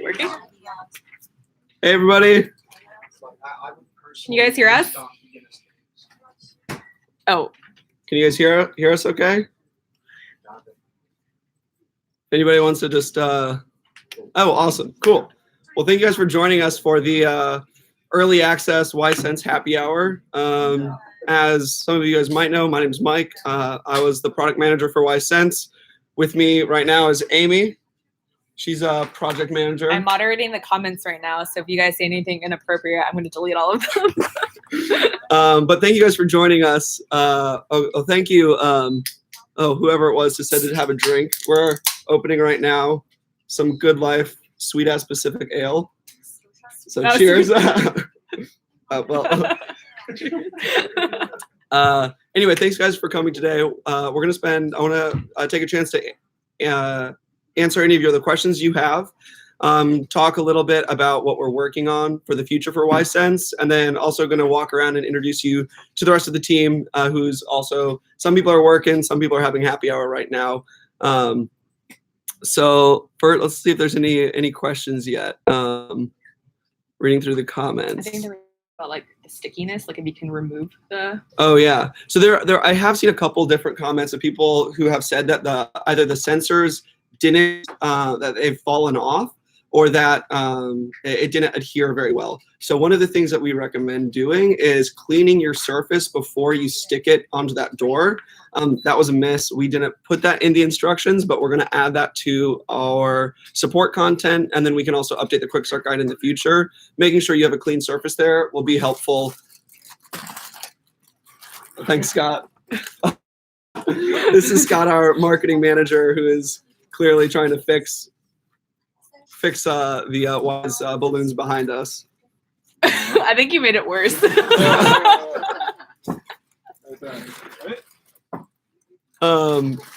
Working? Hey, everybody. Can you guys hear us? Oh, Can you guys hear us okay? Anybody wants to just, oh, awesome. Cool. Well, thank you guys for joining us for the early access Ysense happy hour. As some of you guys might know, my name is Mike. I was the product manager for Ysense. With me right now is Amy. She's a project manager. I'm moderating the comments right now, so if you guys say anything inappropriate, I'm going to delete all of them. But thank you guys for joining us. Thank you, whoever it was who said to have a drink. We're opening right now some Good Life Sweet Ass Pacific Ale. So cheers. Anyway, thanks guys for coming today. I want to take a chance to answer any of your other questions you have, talk a little bit about what we're working on for the future for Ysense, and then also going to walk around and introduce you to the rest of the team, who's also, some people are working, some people are having happy hour right now. So let's see if there's any questions yet. Reading through the comments. I think they're about like the stickiness, like if you can remove the. Oh yeah. So there I have seen a couple different comments of people who have said that either the sensors didn't that they've fallen off, or that it didn't adhere very well. So one of the things that we recommend doing is cleaning your surface before you stick it onto that door. That was a miss. We didn't put that in the instructions, but we're going to add that to our support content, and then we can also update the quick start guide in the future. Making sure you have a clean surface there will be helpful. Thanks, Scott. This is Scott, our marketing manager, who is clearly trying to fix the Wise balloons behind us. I think you made it worse.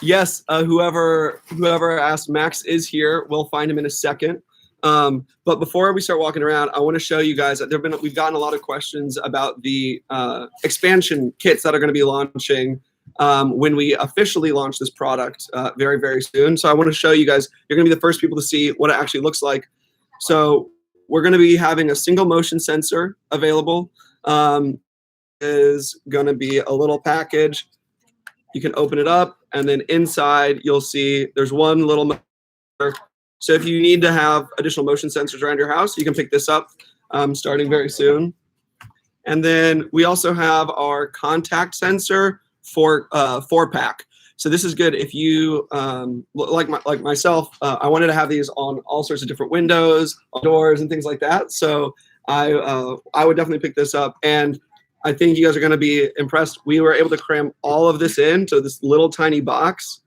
Yes, whoever asked, Max is here. We'll find him in a second. But before we start walking around, I want to show you guys that we've gotten a lot of questions about the expansion kits that are going to be launching when we officially launch this product very, very soon. So I want to show you guys, you're going to be the first people to see what it actually looks like. So we're going to be having a single motion sensor available. Is going to be a little package. You can open it up, and then inside you'll see there's one little motor. So if you need to have additional motion sensors around your house, you can pick this up starting very soon. And then we also have our contact sensor for 4-pack. So this is good if you like myself. I wanted to have these on all sorts of different windows, on doors, and things like that. So I would definitely pick this up, and I think you guys are going to be impressed. We were able to cram all of this into this little tiny box.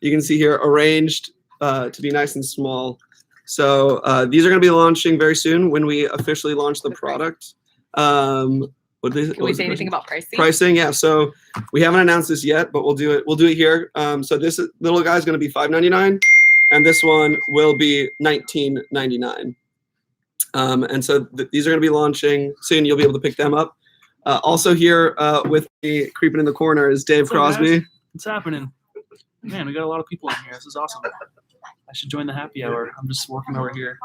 You can see here arranged to be nice and small. So these are going to be launching very soon when we officially launch the product. Can we say anything about pricing? Pricing, yeah. So we haven't announced this yet, but we'll do it. We'll do it here. So this little guy is going to be $5.99, and this one will be $19.99. And so these are going to be launching soon. You'll be able to pick them up. Also here with me creeping in the corner is Dave Crosby. Guys? What's happening? Man, we got a lot of people in here. This is awesome. I should join the happy hour. I'm just working over here.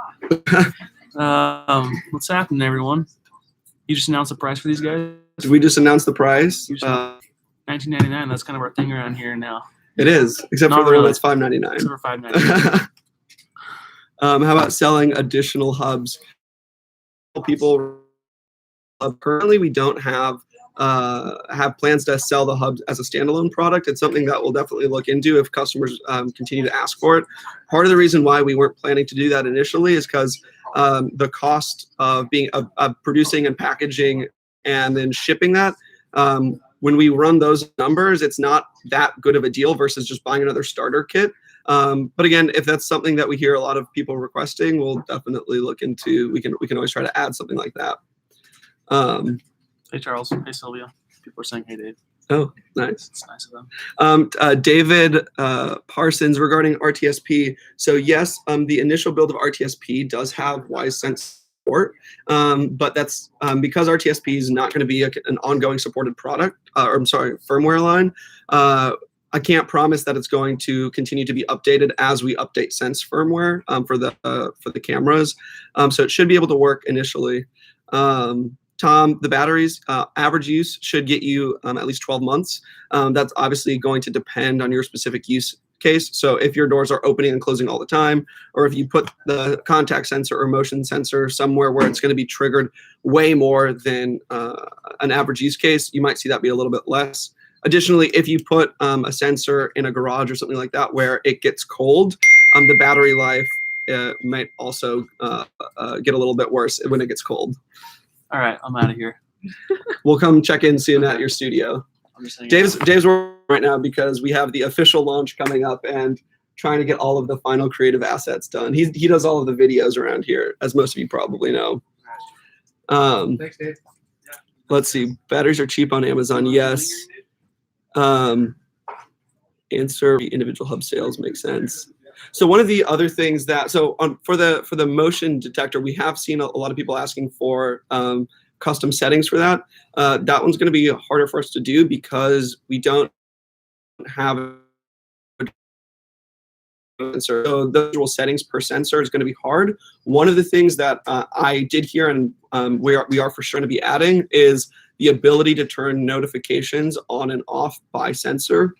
What's happening, everyone? You just announced the price for these guys? Did we just announce the price? $19.99. That's kind of our thing around here now. It is, except Not for the really. one that's $5.99. Except for $5.99. How about selling additional hubs? People currently we don't have plans to sell the hubs as a standalone product. It's something that we'll definitely look into if customers continue to ask for it. Part of the reason why we weren't planning to do that initially is because the cost of producing and packaging and then shipping that, when we run those numbers, it's not that good of a deal versus just buying another starter kit. But again, if that's something that we hear a lot of people requesting, we'll definitely look into. We can always try to add something like that. Hey, Charles. Hey, Sylvia. People are saying, hey, Dave. Oh, nice. It's nice of them. David Parsons regarding RTSP. So yes, the initial build of RTSP does have Ysense support, but that's because RTSP is not going to be an ongoing supported product, firmware line. I can't promise that it's going to continue to be updated as we update Sense firmware for the cameras. So it should be able to work initially. Tom, the batteries, average use should get you at least 12 months. That's obviously going to depend on your specific use case. So if your doors are opening and closing all the time, or if you put the contact sensor or motion sensor somewhere where it's going to be triggered way more than an average use case, you might see that be a little bit less. Additionally, if you put a sensor in a garage or something like that where it gets cold, the battery life might also get a little bit worse when it gets cold. All right, I'm out of here. We'll come check in soon at your studio. I'm just hanging Dave's out. working right now because we have the official launch coming up and trying to get all of the final creative assets done. He does all of the videos around here, as most of you probably know. Thanks, Dave. Let's see. Batteries are cheap on Amazon. Yes. Answer individual hub sales makes sense. So one of the other things that for the motion detector, we have seen a lot of people asking for custom settings for that. That one's going to be harder for us to do because we don't have a sensor. So the visual settings per sensor is going to be hard. One of the things that I did here and we are for sure going to be adding is the ability to turn notifications on and off by sensor.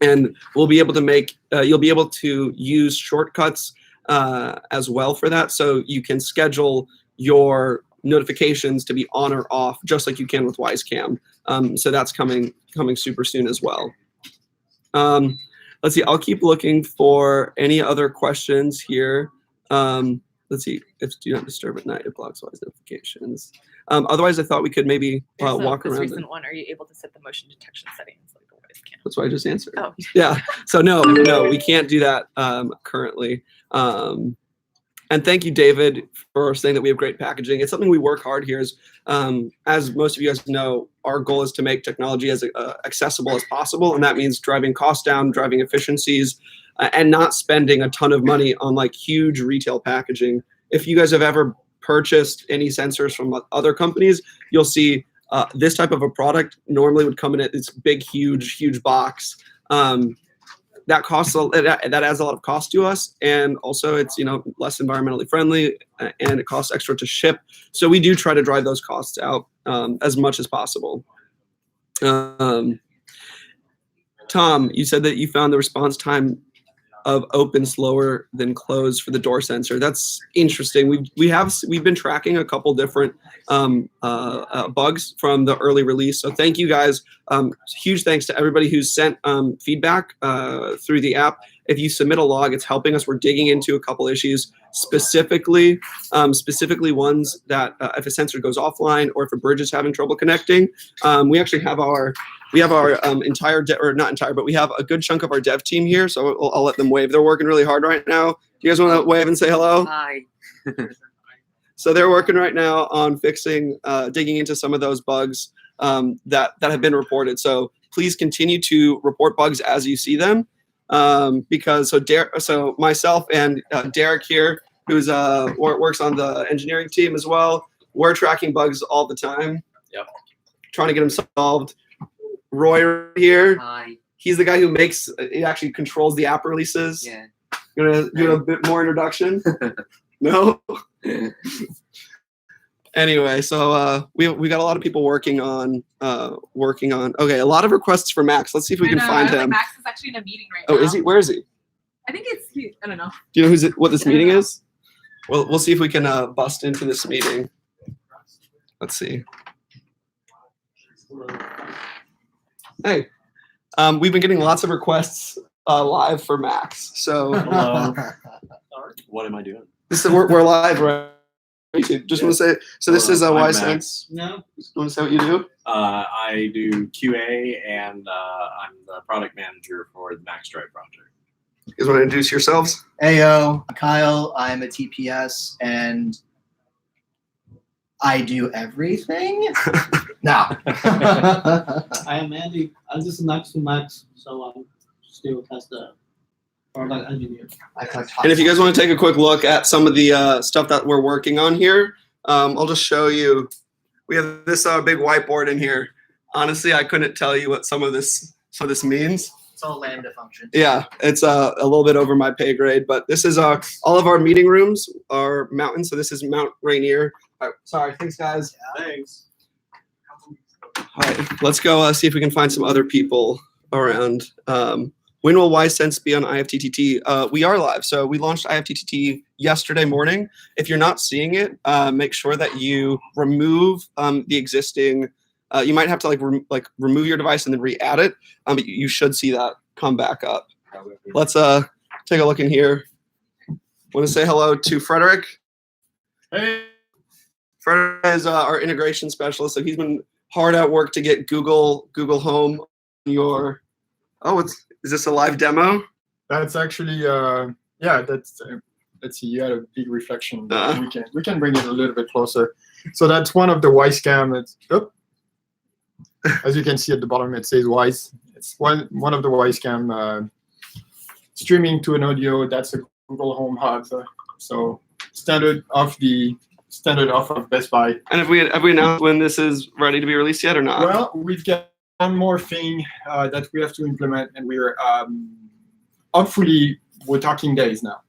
And we'll be able to make, you'll be able to use shortcuts as well for that. So you can schedule your notifications to be on or off, just like you can with WiseCam. So that's coming super soon as well. Let's see, I'll keep looking for any other questions here. Let's see, if do not disturb at night, it blocks Wise notifications. Otherwise, I thought we could maybe walk this around. recent one, are you able to set the motion detection settings like the WiseCam? That's what I just answered. Oh. Yeah. So no, we can't do that currently. And thank you, David, for saying that we have great packaging. It's something we work hard here. As most of you guys know, our goal is to make technology as accessible as possible, and that means driving costs down, driving efficiencies, and not spending a ton of money on like huge retail packaging. If you guys have ever purchased any sensors from other companies, you'll see this type of a product normally would come in this big, huge box. That costs that adds a lot of cost to us, and also it's less environmentally friendly, and it costs extra to ship. So we do try to drive those costs out as much as possible. Tom, you said that you found the response time of open slower than close for the door sensor. That's interesting. We've been tracking a couple different bugs from the early release. So thank you guys. Huge thanks to everybody who's sent feedback through the app. If you submit a log, it's helping us. We're digging into a couple issues, specifically ones that if a sensor goes offline or if a bridge is having trouble connecting. We actually have our entire we have a good chunk of our dev team here, so I'll let them wave. They're working really hard right now. Do you guys want to wave and say hello? Hi. So they're working right now on fixing, digging into some of those bugs that have been reported. So please continue to report bugs as you see them, because so myself and Derek here, who's works on the engineering team as well, we're tracking bugs all the time. Yep. Trying to get them solved. Roy here, Hi. he's the guy who he actually controls the app releases. Yeah. You want to do a bit more introduction? No? Anyway, so we got a lot of people working on okay, a lot of requests for Max. Let's see if we can find him. Max is actually in a meeting right now. Oh, is he? Where is he? I think I don't know. Do you know what this I don't meeting know. is? Well, we'll see if we can bust into this meeting. Let's see. Hey, we've been getting lots of requests live for Max. So Hello. What am I doing? we're live, right? Just want to say, so this is a I'm Wise Max. Sense. No. Want to say what you do? I do QA and I'm the product manager for the Max Drive project. You guys want to introduce yourselves? Ayo, Kyle. I'm a TPS and I do everything. No. I am Andy. I'm just next to Max, so I'm still as the product engineer. And if you guys want to take a quick look at some of the stuff that we're working on here, I'll just show you. We have this big whiteboard in here. Honestly, I couldn't tell you what some of this means. It's all Lambda functions. Yeah, it's a little bit over my pay grade, but this is all of our meeting rooms are mountains. So this is Mount Rainier. Sorry, thanks guys. Thanks. All right, let's go see if we can find some other people around. When will WiseSense be on IFTTT? We are live. So we launched IFTTT yesterday morning. If you're not seeing it, make sure that you remove the existing. You might have to remove your device and then re-add it. But you should see that come back up. Let's take a look in here. Want to say hello to Frederick. Hey. Frederick is our integration specialist. So he's been hard at work to get Google Home on your. Oh, is this a live demo? That's actually that's let's see, you had a big reflection. We can bring it a little bit closer. So that's one of the Wise cam. As you can see at the bottom, it says Wise. It's one of the Wise cam streaming to an audio. That's a Google Home Hub. So standard off of Best Buy. And have we announced when this is ready to be released yet or not? Well, we've got one more thing that we have to implement, and we're hopefully we're talking days now.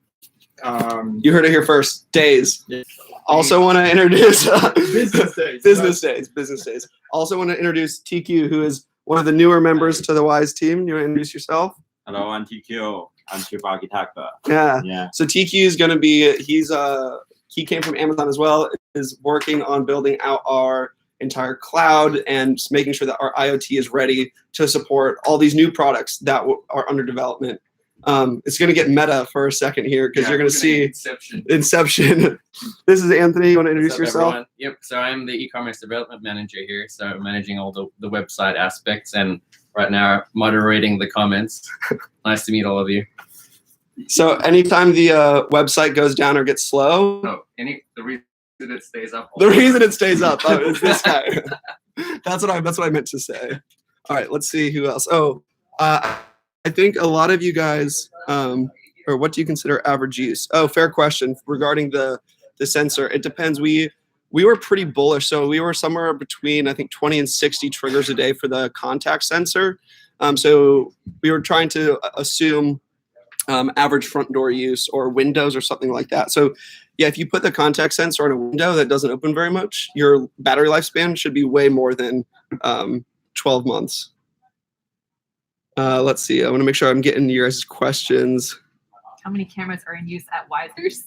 You heard it here first. Days. Yeah. Also want to introduce Business days. Business days. Also want to introduce TQ, who is one of the newer members to the Wise team. You want to introduce yourself? Hello, I'm TQ. I'm chief architect. Yeah. Yeah. So TQ is going to be. He came from Amazon as well. Is working on building out our entire cloud and just making sure that our IoT is ready to support all these new products that are under development. It's going to get meta for a second here because you're going to see Inception. This is Anthony. You want to introduce yourself? Everyone? Yep. So I'm the e-commerce development manager here. So I'm managing all the website aspects and right now moderating the comments. Nice to meet all of you. So anytime the website goes down or gets slow, The reason it stays up. the reason it stays up is this guy. That's what I meant to say. All right, let's see who else. I think a lot of you guys, or what do you consider average use? Oh, fair question regarding the sensor. It depends. We were pretty bullish, so we were somewhere between I think 20 and 60 triggers a day for the contact sensor. So we were trying to assume average front door use or windows or something like that. So yeah, if you put the contact sensor on a window that doesn't open very much, your battery lifespan should be way more than 12 months. Let's see. I want to make sure I'm getting to your guys' questions. How many cameras are in use at Wisers?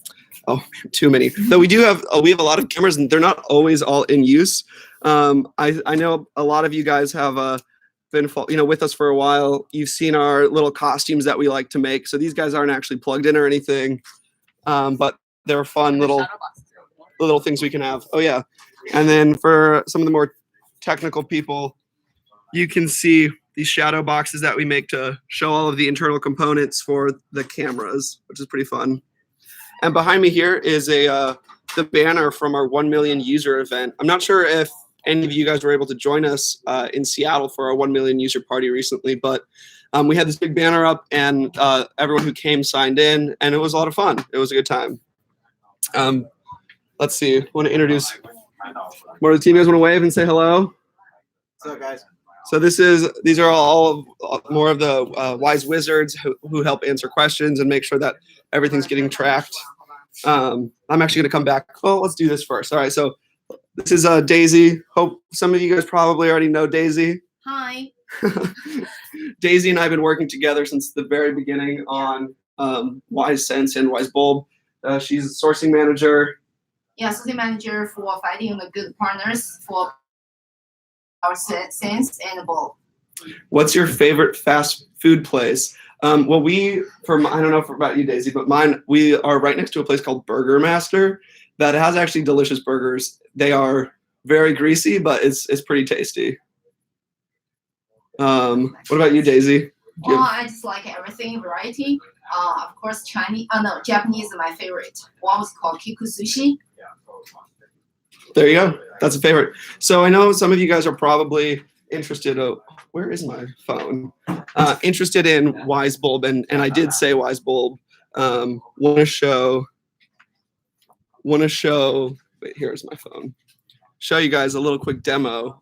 Oh, too many. Though we have a lot of cameras, and they're not always all in use. I know a lot of you guys have been with us for a while. You've seen our little costumes that we like to make. So these guys aren't actually plugged in or anything, but they're fun little things we can have. Oh yeah, and then for some of the more technical people, you can see these shadow boxes that we make to show all of the internal components for the cameras, which is pretty fun. And behind me here is the banner from our 1 million user event. I'm not sure if any of you guys were able to join us in Seattle for our 1 million user party recently, but we had this big banner up and everyone who came signed in, and it was a lot of fun. It was a good time. Let's see. I want to introduce more of the team. You guys want to wave and say hello? What's up, guys? So these are all more of the Wise Wizards who help answer questions and make sure that everything's getting tracked. I'm actually going to come back. Well, let's do this first. All right. So this is Daisy. Hope some of you guys probably already know Daisy. Hi. Daisy and I have been working together since the very beginning on WiseSense and WiseBulb. She's a sourcing manager. Yeah, sourcing manager for finding the good partners for our Sense and Bulb. What's your favorite fast food place? Well, I don't know about you, Daisy, but we are right next to a place called Burger Master that has actually delicious burgers. They are very greasy, but it's pretty tasty. What about you, Daisy? Well, I just like everything, variety. Of course, Japanese is my favorite. One was called Kiku Sushi. There you go. That's a favorite. So I know some of you guys are probably interested. Where is my phone? Interested in WiseBulb, and I did say WiseBulb. Want to show. Wait, here's my phone. Show you guys a little quick demo.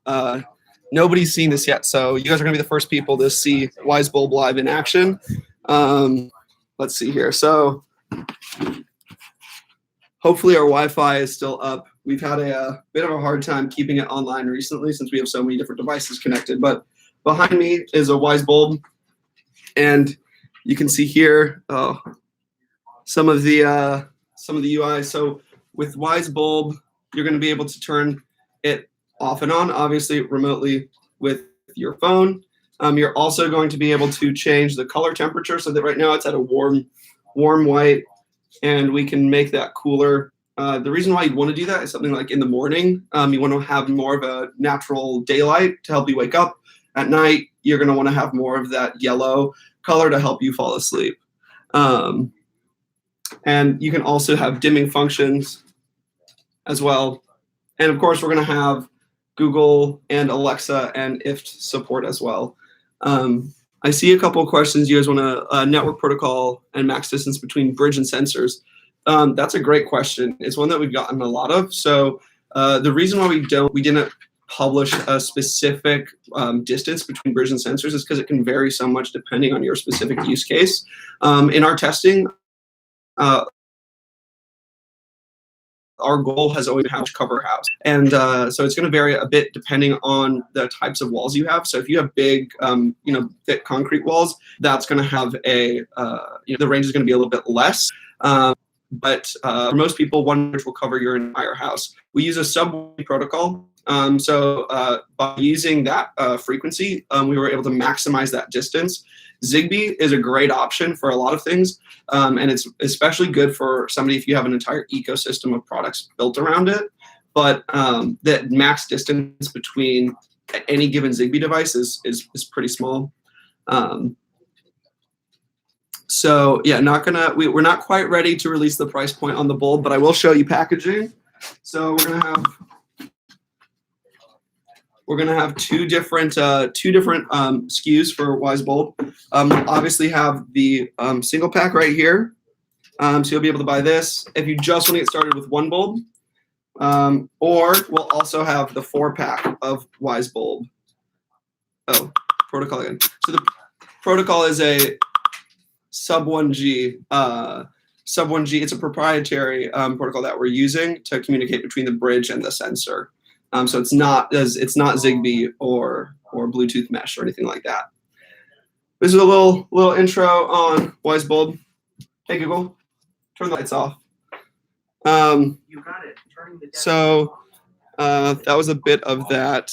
nobody's seen this yet, so you guys are gonna be the first people to see Wise Bulb live in action. Let's see here. So hopefully our Wi-Fi is still up. We've had a bit of a hard time keeping it online recently since we have so many different devices connected. But behind me is a Wise Bulb, and you can see here some of the UI. So with Wise Bulb, you're going to be able to turn it off and on, obviously remotely with your phone. You're also going to be able to change the color temperature so that right now it's at a warm white, and we can make that cooler. The reason why you'd want to do that is something like in the morning. You want to have more of a natural daylight to help you wake up. At night, you're going to want to have more of that yellow color to help you fall asleep. And you can also have dimming functions as well. And of course, we're going to have Google and Alexa and IFTTT support as well. I see a couple of questions. You guys want a network protocol and max distance between bridge and sensors. That's a great question. It's one that we've gotten a lot of. So the reason why we didn't publish a specific distance between bridge and sensors is because it can vary so much depending on your specific use case. In our testing, our goal has always been to cover house. And so it's going to vary a bit depending on the types of walls you have. So if you have big, thick concrete walls, that's going to have the range is going to be a little bit less. But for most people, one bridge will cover your entire house. We use a sub-1 protocol. So by using that frequency, we were able to maximize that distance. Zigbee is a great option for a lot of things, and it's especially good for somebody if you have an entire ecosystem of products built around it. But the max distance between any given Zigbee device is pretty small. So yeah, we're not quite ready to release the price point on the bulb, but I will show you packaging. So we're gonna have two different SKUs for Wise Bulb. Obviously have the single pack right here. So you'll be able to buy this if you just want to get started with one bulb. Or we'll also have the 4-pack of Wise Bulb. Oh, protocol again. So the protocol is a sub-1G. Sub-1G, it's a proprietary protocol that we're using to communicate between the bridge and the sensor. So it's not Zigbee or Bluetooth mesh or anything like that. This is a little intro on Wise Bulb. Hey Google, turn the lights off. You got it. Turning the So that was a bit of that.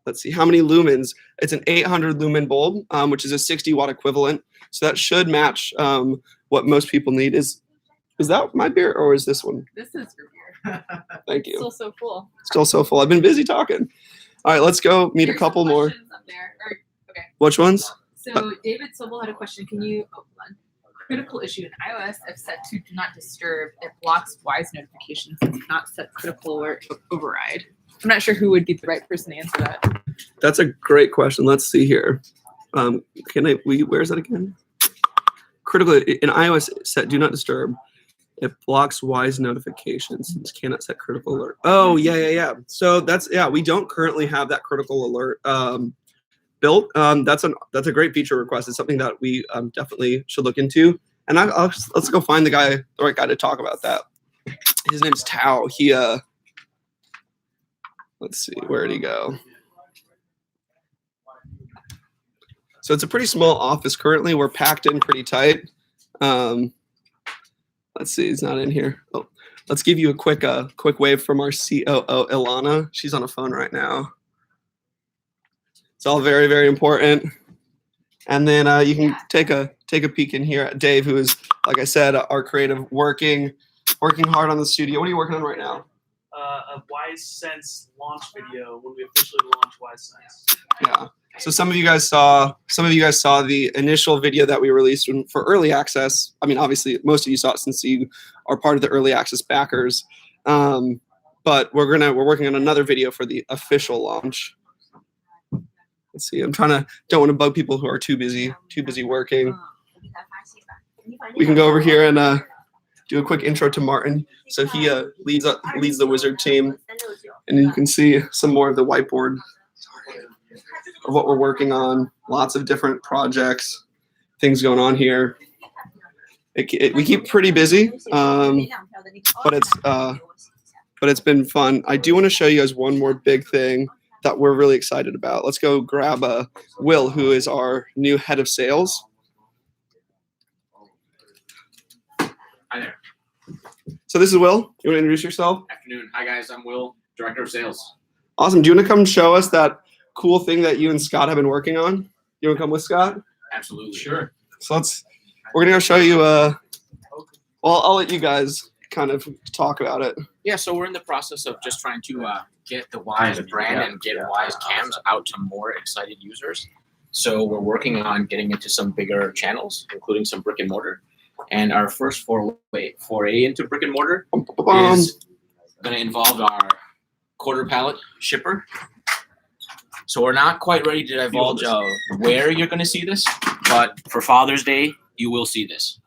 Let's see, how many lumens? It's an 800 lumen bulb, which is a 60 watt equivalent. So that should match what most people need. Is that my beer or is this one? This is your beer. Thank you. Still so cool. Still so full. I've been busy talking. All right, let's go meet a There's couple some more. questions up there. Okay. Which ones? So David Sobel had a question. Can you hold on? Critical issue in iOS, I've set to do not disturb. It blocks Wise notifications. It's not set critical alert override. I'm not sure who would be the right person to answer that. That's a great question. Let's see here. Where's that again? Critical in iOS, set do not disturb. It blocks Wise notifications. It cannot set critical alert. Oh, yeah. So we don't currently have that critical alert built. That's a great feature request. It's something that we definitely should look into. And let's go find the right guy to talk about that. His name's Tao. He let's see, where did he go? So it's a pretty small office currently. We're packed in pretty tight. Let's see, he's not in here. Oh, let's give you a quick wave from our COO, Ilana. She's on a phone right now. It's all very, very important. And then you can take a peek in here at Dave, who is, like I said, our creative, working hard on the studio. What are you working on right now? A WiseSense launch video when we officially launch WiseSense. Yeah. So some of you guys saw the initial video that we released for early access. I mean, obviously, most of you saw it since you are part of the early access backers. But we're working on another video for the official launch. Let's see. Don't want to bug people who are too busy working. We can go over here and do a quick intro to Martin. So he leads the Wizard team, and you can see some more of the whiteboard. Sorry. of what we're working on. Lots of different projects, things going on here. We keep pretty busy, but it's been fun. I do want to show you guys one more big thing that we're really excited about. Let's go grab Will, who is our new head of sales. Hi there. So this is Will. You want to introduce yourself? Afternoon. Hi guys, I'm Will, Director of Sales. Awesome. Do you want to come show us that cool thing that you and Scott have been working on? You want to come with Scott? Absolutely. Sure. So we're gonna go show you. Well, I'll let you guys kind of talk about it. Yeah, so we're in the process of just trying to get the Wise brand and get Wise cams out to more excited users. So we're working on getting into some bigger channels, including some brick and mortar. And our first foray into brick and mortar is going to involve our quarter pallet shipper. So we're not quite ready to divulge where you're going to see this, but for Father's Day, you will see this.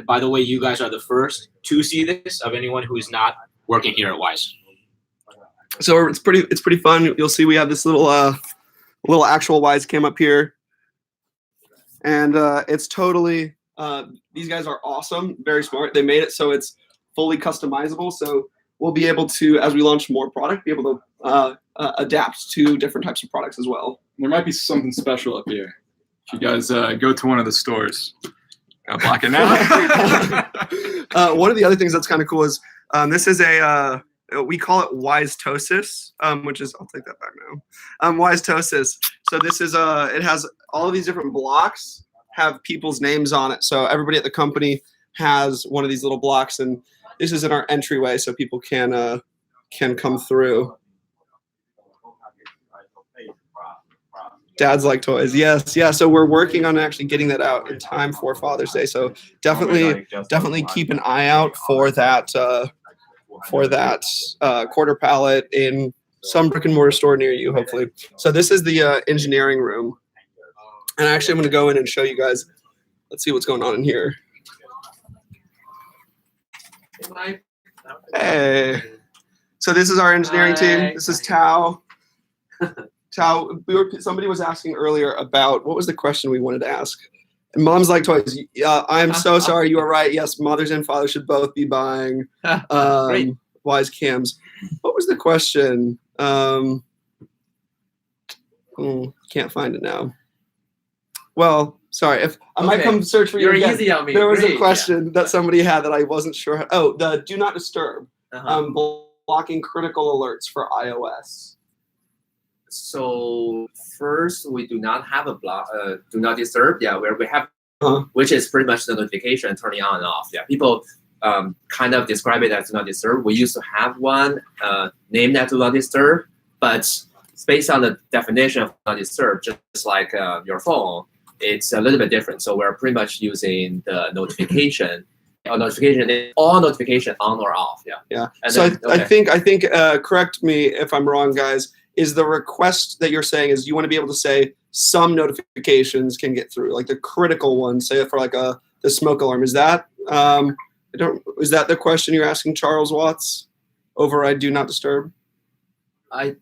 By the way, you guys are the first to see this of anyone who is not working here at Wise. So it's pretty fun. You'll see we have this little actual Wise cam up here, and it's totally. These guys are awesome, very smart. They made it so it's fully customizable. So we'll be able to, as we launch more product, be able to adapt to different types of products as well. There might be something special up here. If you guys go to one of the stores, gotta block it now. One of the other things that's kind of cool is this is we call it Wisetosis, which is, I'll take that back now. Wisetosis. So this is it has all of these different blocks have people's names on it. So everybody at the company has one of these little blocks, and this is in our entryway, so people can come through. Dads like toys. Yes, yeah. So we're working on actually getting that out in time for Father's Day. So definitely keep an eye out for that quarter pallet in some brick and mortar store near you, hopefully. So this is the engineering room, and actually I'm going to go in and show you guys. Let's see what's going on in here. Hey. So this is our engineering team. This is Tao. Tao, somebody was asking earlier about what was the question we wanted to ask. And moms like toys. I am so sorry. You are right. Yes, mothers and fathers should both be buying Wise cams. What was the question? Can't find it now. Well, sorry. If I might come search for you You're again. easy on me. There was Great, a question that somebody had that I wasn't sure. Oh, the do not disturb. Blocking critical alerts for iOS. So first, we do not have a block, do not disturb. Yeah, where we have, which is pretty much the notification turning on and off. Yeah, people kind of describe it as do not disturb. We used to have one named as do not disturb, but it's based on the definition of do not disturb, just like your phone. It's a little bit different. So we're pretty much using the notification. All notification on or off. Yeah. Yeah. And So then, I think correct me if I'm wrong, guys. Is the request that you're saying is you want to be able to say some notifications can get through, like the critical ones, say for like the smoke alarm. Is that is that the question you're asking, Charles Watts? Override do not disturb. I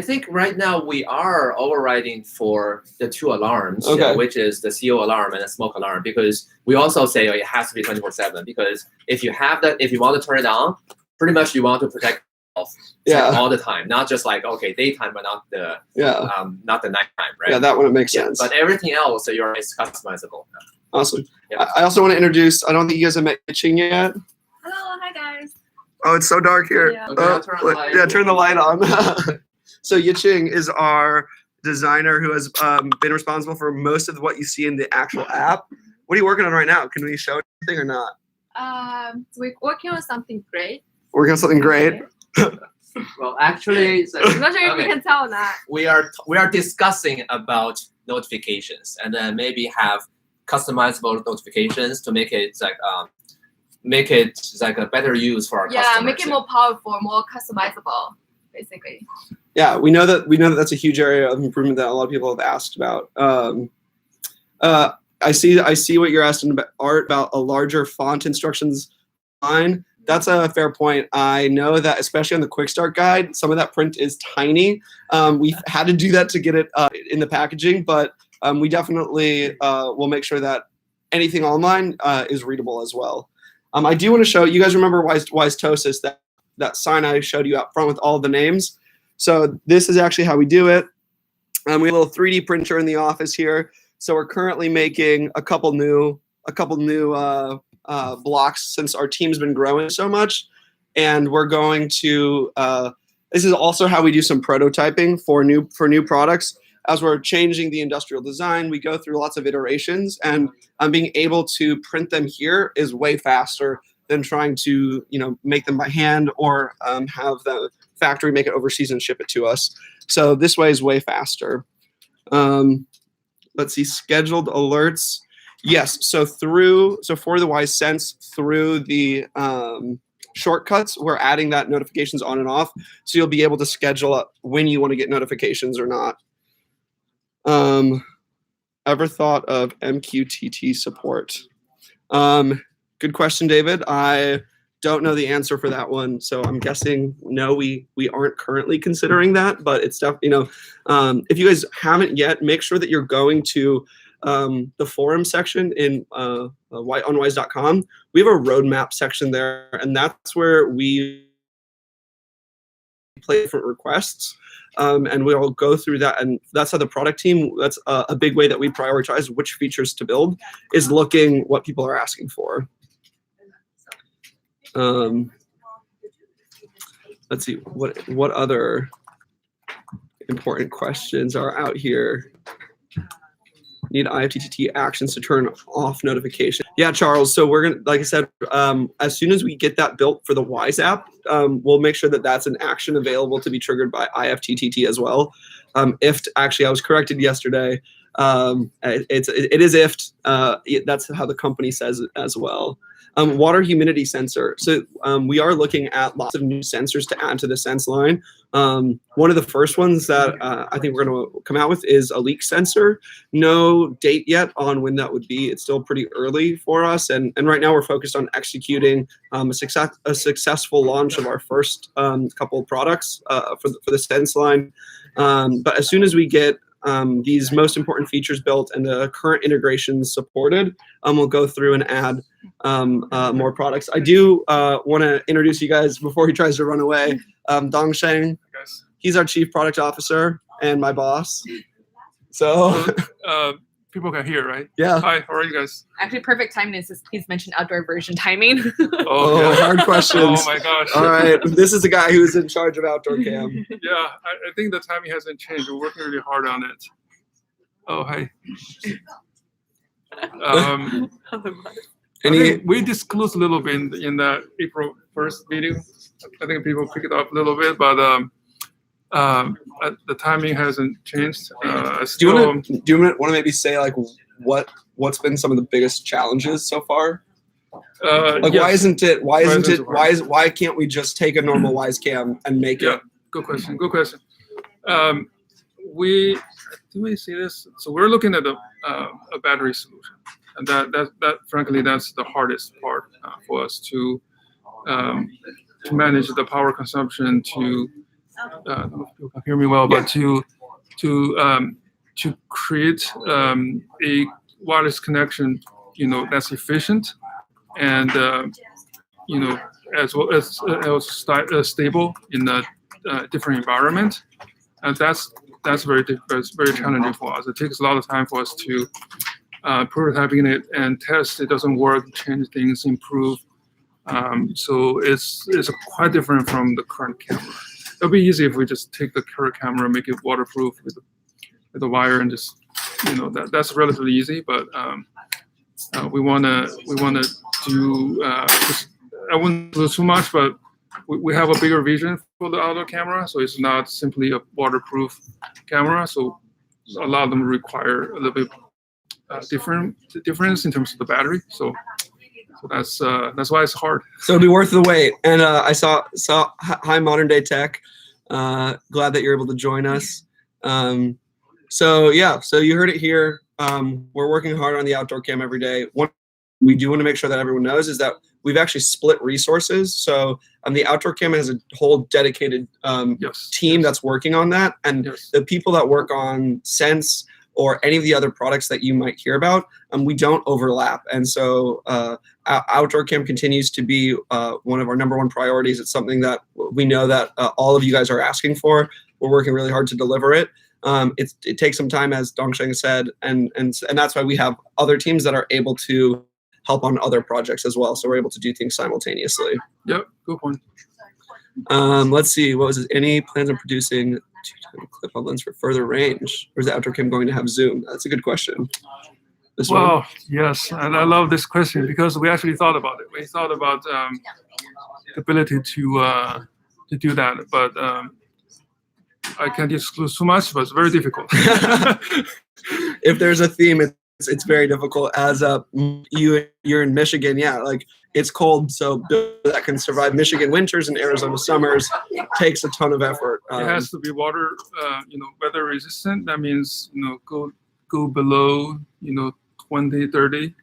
think right now we are overriding for the two alarms, which is the CO alarm and the smoke alarm, because we also say it has to be 24/7. Because if you have that, if you want to turn it on, pretty much you want to protect yourself all the time, not just like daytime, but not the nighttime, right? Yeah, that one makes sense. But everything else is customizable. Awesome. Yeah. I also want to introduce. I don't think you guys have met Ching yet. Hello, hi guys. Oh, it's so dark here. Yeah. Okay, turn the light on. So Yiching is our designer who has been responsible for most of what you see in the actual app. What are you working on right now? Can we show anything or not? We're working on something great. Working on something great. Well, actually, I'm not sure if you can tell or not. we are discussing about notifications, and then maybe have customizable notifications to make it like a better use for our customers. Yeah, make it more powerful, more customizable, basically. Yeah, we know that that's a huge area of improvement that a lot of people have asked about. I see what you're asking about, Art, about a larger font instructions line. That's a fair point. I know that especially on the quick start guide, some of that print is tiny. We've had to do that to get it in the packaging, but we definitely will make sure that anything online is readable as well. I do want to show you guys remember Wisetosis, that sign I showed you up front with all the names. So this is actually how we do it. We have a little 3D printer in the office here. So we're currently making a couple new blocks since our team's been growing so much, and we're going to. This is also how we do some prototyping for new products. As we're changing the industrial design, we go through lots of iterations, and being able to print them here is way faster than trying to make them by hand or have the factory make it overseas and ship it to us. So this way is way faster. Let's see, scheduled alerts. Yes, so for the Wise Sense, through the shortcuts, we're adding that notifications on and off, so you'll be able to schedule up when you want to get notifications or not. Ever thought of MQTT support? Good question, David. I don't know the answer for that one, so I'm guessing no, we aren't currently considering that, but it's definitely, if you guys haven't yet, make sure that you're going to the forum section on wise.com. We have a roadmap section there, and that's where we play different requests, and we'll go through that. And that's how the product team, that's a big way that we prioritize which features to build, is looking what people are asking for. Let's see, what other important questions are out here? Need IFTTT actions to turn off notification. Yeah, Charles. So we're gonna, like I said, as soon as we get that built for the Wise app, we'll make sure that that's an action available to be triggered by IFTTT as well. IFT, actually, I was corrected yesterday. It is IFT. That's how the company says it as well. Water humidity sensor. So we are looking at lots of new sensors to add to the Sense line. One of the first ones that I think we're going to come out with is a leak sensor. No date yet on when that would be. It's still pretty early for us, and right now we're focused on executing a successful launch of our first couple of products for the Sense line. But as soon as we get these most important features built and the current integrations supported, we'll go through and add more products. I do want to introduce you guys before he tries to run away. Dongsheng, he's our chief product officer and my boss. So people can hear, right? Yeah. Hi, how are you guys? Actually, perfect timing is just please mention outdoor version timing. Oh, hard questions. Oh my gosh. All right, this is the guy who's in charge of outdoor cam. Yeah, I think the timing hasn't changed. We're working really hard on it. Oh, hey. We disclosed a little bit in the April 1st video. I think people pick it up a little bit, but the timing hasn't changed. Do you want to maybe say like what's been some of the biggest challenges so far? Yes. Why can't we just take a normal Wise cam and make it? Good question. Do we see this? So we're looking at a battery solution, and that frankly that's the hardest part for us to manage the power consumption. To I don't know if people can hear me well, but to create a wireless connection, that's efficient and as well as stable in a different environment, and that's very challenging for us. It takes a lot of time for us to prototyping it and test. It doesn't work, change things, improve. So it's quite different from the current camera. It'll be easy if we just take the current camera, make it waterproof with the wire, and just that's relatively easy. But we wanna do. I wouldn't do too much, but we have a bigger vision for the outdoor camera, so it's not simply a waterproof camera. So a lot of them require a little bit difference in terms of the battery. So that's why it's hard. So it'll be worth the wait. And I saw hi Modern Day Tech. Glad that you're able to join us. So you heard it here. We're working hard on the outdoor cam every day. What we do want to make sure that everyone knows is that we've actually split resources. So the outdoor cam has a whole dedicated team that's working on that, and the people that work on Sense or any of the other products that you might hear about, we don't overlap. And so outdoor cam continues to be one of our #1 priorities. It's something that we know that all of you guys are asking for. We're working really hard to deliver it. It takes some time, as Dongsheng said, and that's why we have other teams that are able to help on other projects as well. So we're able to do things simultaneously. Yep, good point. Let's see, what was it? Any plans on producing clip-on lens for further range? Or is the outdoor cam going to have zoom? That's a good question. This one? Well, yes, and I love this question because we actually thought about it. We thought about the ability to do that, but I can't disclose too much, but it's very difficult. If there's a theme, it's very difficult. As you're in Michigan, yeah, like it's cold, so that can survive Michigan winters and Arizona summers takes a ton of effort. It has to be water, weather resistant. That means go below 20, 30,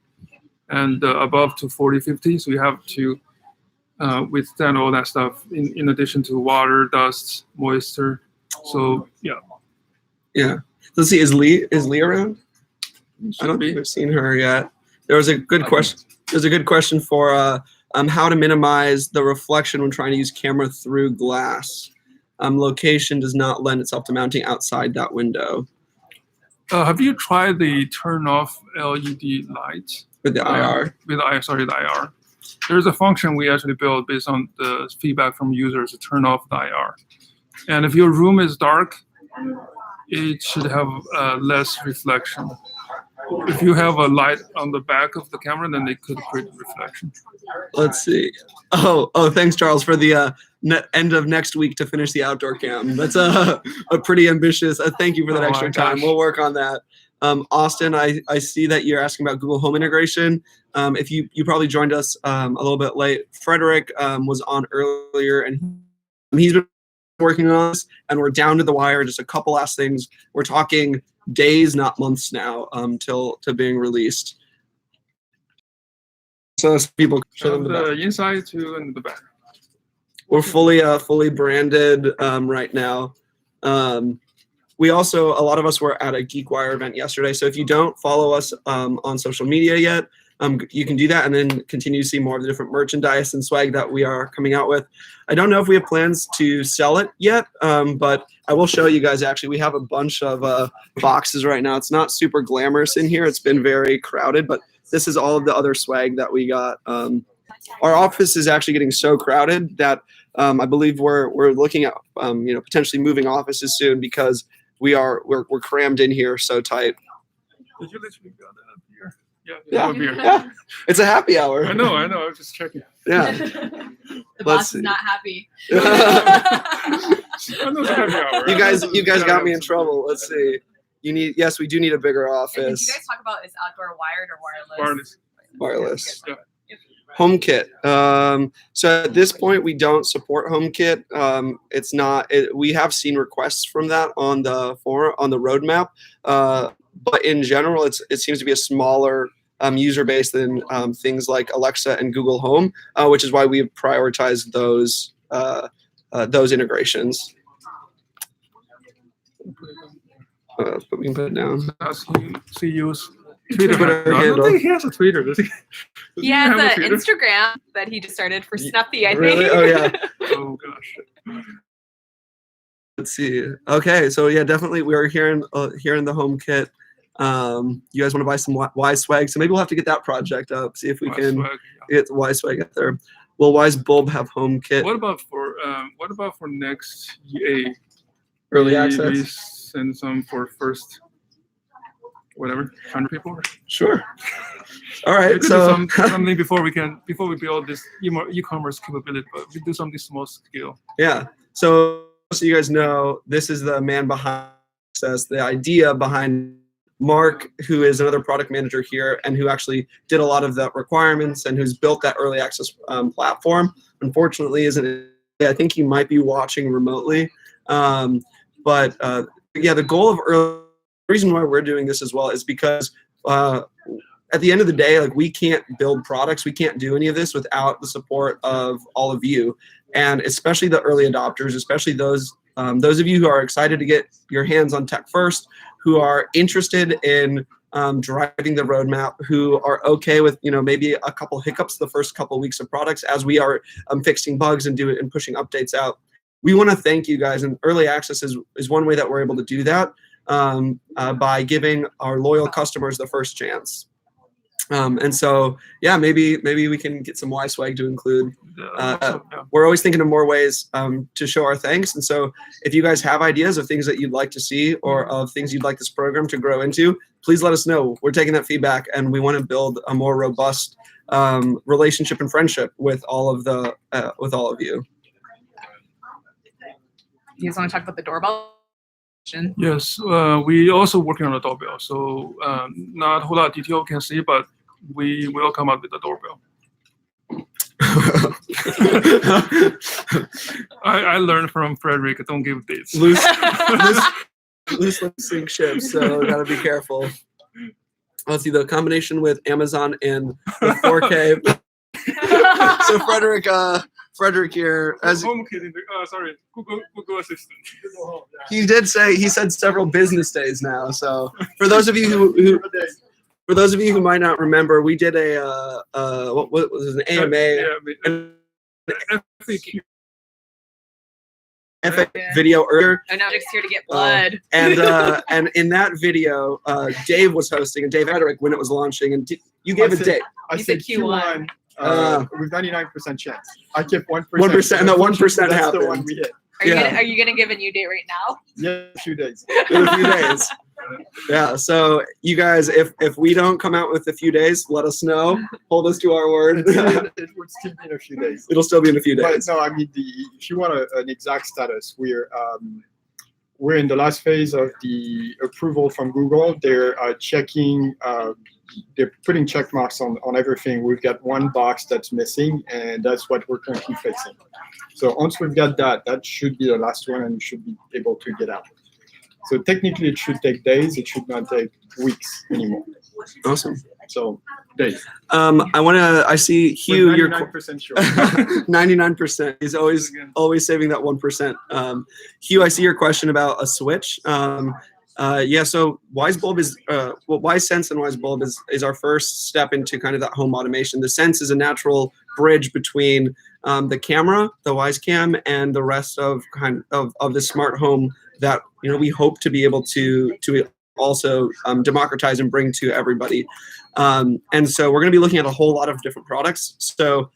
and above to 40, 50. So you have to withstand all that stuff in addition to water, dust, moisture. So yeah. Let's see. Is Lee around? I don't think we've seen her yet. There was a good question. There's a good question for how to minimize the reflection when trying to use camera through glass. Location does not lend itself to mounting outside that window. Have you tried the turn off LED light? With the IR? The IR. There's a function we actually built based on the feedback from users to turn off the IR. And if your room is dark, it should have less reflection. If you have a light on the back of the camera, then they could create reflection. Let's see. Oh, thanks, Charles, for the end of next week to finish the outdoor cam. That's a pretty ambitious. Thank you for that extra time. We'll work on that. Austin, I see that you're asking about Google Home integration. If you probably joined us a little bit late. Frederick was on earlier, and he's been working on this, and we're down to the wire. Just a couple last things. We're talking days, not months now, till being released. So people show them the inside to and the back. We're fully branded right now. We also, a lot of us were at a GeekWire event yesterday. So if you don't follow us on social media yet, you can do that and then continue to see more of the different merchandise and swag that we are coming out with. I don't know if we have plans to sell it yet, but I will show you guys. Actually, we have a bunch of boxes right now. It's not super glamorous in here. It's been very crowded, but this is all of the other swag that we got. Our office is actually getting so crowded that I believe we're looking at potentially moving offices soon because we're crammed in here so tight. Did you literally got that beer? Yeah. It's a happy hour. I know. I was just checking. Yeah. The boss is not happy. You guys got me in trouble. Let's see. Yes, we do need a bigger office. And did you guys talk about is outdoor wired or wireless? Wireless. Yeah. HomeKit. So at this point, we don't support HomeKit. It's not. We have seen requests from that on the roadmap. But in general, it seems to be a smaller user base than things like Alexa and Google Home, which is why we have prioritized those integrations. But we can put it down. CEO's Twitter. I don't think he has a Twitter. Does he? He has an Instagram that he just started for Snuffy, I think. Really? Oh yeah. Oh gosh. Let's see. Okay, so yeah, definitely we're here in the HomeKit. You guys want to buy some Wise swag? So maybe we'll have to get that project up. See if we can get Wise swag out there. Will Wise Bulb have HomeKit? What about for next EA? Early access. We send some for first, whatever, 100 people. Sure. All right. We So do something before we build this e-commerce capability, but we do something small scale. Yeah. So you guys know, this is the man behind this, the idea behind Mark, who is another product manager here and who actually did a lot of the requirements and who's built that early access platform. Unfortunately, I think he might be watching remotely. The goal of the reason why we're doing this as well is because at the end of the day, like we can't build products, we can't do any of this without the support of all of you, and especially the early adopters, especially those of you who are excited to get your hands on tech first, who are interested in driving the roadmap, who are okay with maybe a couple hiccups the first couple weeks of products as we are fixing bugs and pushing updates out. We want to thank you guys, and early access is one way that we're able to do that by giving our loyal customers the first chance. And so, yeah, maybe we can get some Y-Swag to include. We're always thinking of more ways to show our thanks. And so if you guys have ideas of things that you'd like to see or of things you'd like this program to grow into, please let us know. We're taking that feedback, and we want to build a more robust relationship and friendship with all of you. You guys want to talk about the doorbell? Yes, we also working on the doorbell. So not a whole lot of detail you can see, but we will come up with the doorbell. I learned from Frederick, don't give dates. Loose sync ships, so gotta be careful. Let's see, the combination with Amazon and the 4K. So Frederick here, as sorry, Google Assistant. he said several business days now. So for those of you who might not remember, we did a what was it, an AMA video earlier. And now Jake's here to get blood. And in that video, Dave was hosting, and Dave Frederick when it was launching, and you gave a date. I said Q1. With 99% chance. I kept 1%. 1%, and that 1% That's happened. the one we hit. Are you gonna give a new date right now? Yeah, a few days. In a few days. Yeah. So you guys, if we don't come out with a few days, let us know. Hold us to our word. It would still be in a few days. It'll still be in a few days. But no, I mean, if you want an exact status, we're in the last phase of the approval from Google. They're checking. They're putting check marks on everything. We've got one box that's missing, and that's what we're currently fixing. So once we've got that should be the last one, and we should be able to get out. So technically, it should take days. It should not take weeks anymore. Awesome. So days. I see Hugh. We're You're 99% sure. 99%. He's always saving that 1%. Hugh, I see your question about a switch. Yeah, so WiseBulb is WiseSense and WiseBulb is our first step into kind of that home automation. The Sense is a natural bridge between the camera, the WiseCam, and the rest of the smart home that we hope to be able to also democratize and bring to everybody. And so we're going to be looking at a whole lot of different products. So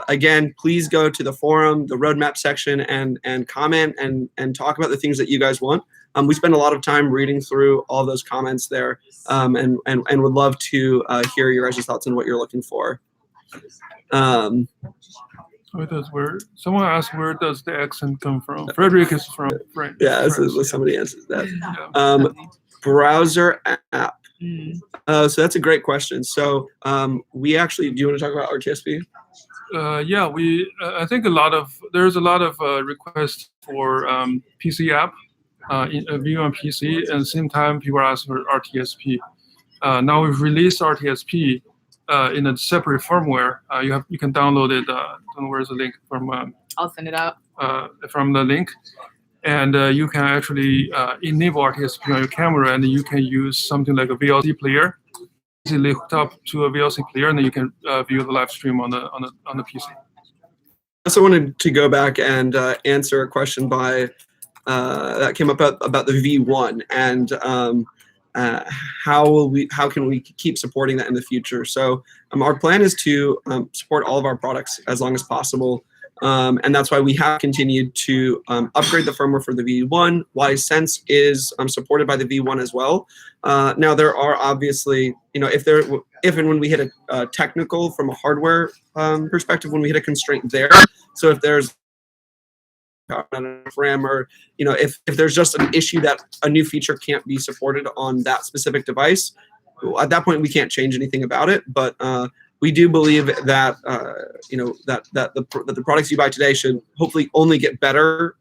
again, please go to the forum, the roadmap section, and comment and talk about the things that you guys want. We spend a lot of time reading through all those comments there, and would love to hear your guys' thoughts on what you're looking for. Someone asked, where does the accent come from? Frederick is from France. Yeah, somebody answers that. Browser app. So that's a great question. So we actually, do you want to talk about RTSP? Yeah, I think there's a lot of requests for PC app. In a view on PC, and at the same time, people are asking for RTSP. Now we've released RTSP in a separate firmware. You can download it. I don't know where's the link from. I'll send it out. From the link, and you can actually enable RTSP on your camera, and you can use something like a VLC player, easily hooked up to a VLC player, and then you can view the live stream on the PC. I also wanted to go back and answer a question by. That came up about the V1 and how can we keep supporting that in the future. So our plan is to support all of our products as long as possible, and that's why we have continued to upgrade the firmware for the V1. WiseSense is supported by the V1 as well. Now there are obviously, if and when we hit a technical from a hardware perspective, when we hit a constraint there. So if there's RAM, or if there's just an issue that a new feature can't be supported on that specific device, at that point we can't change anything about it, but we do believe that that the products you buy today should hopefully only get better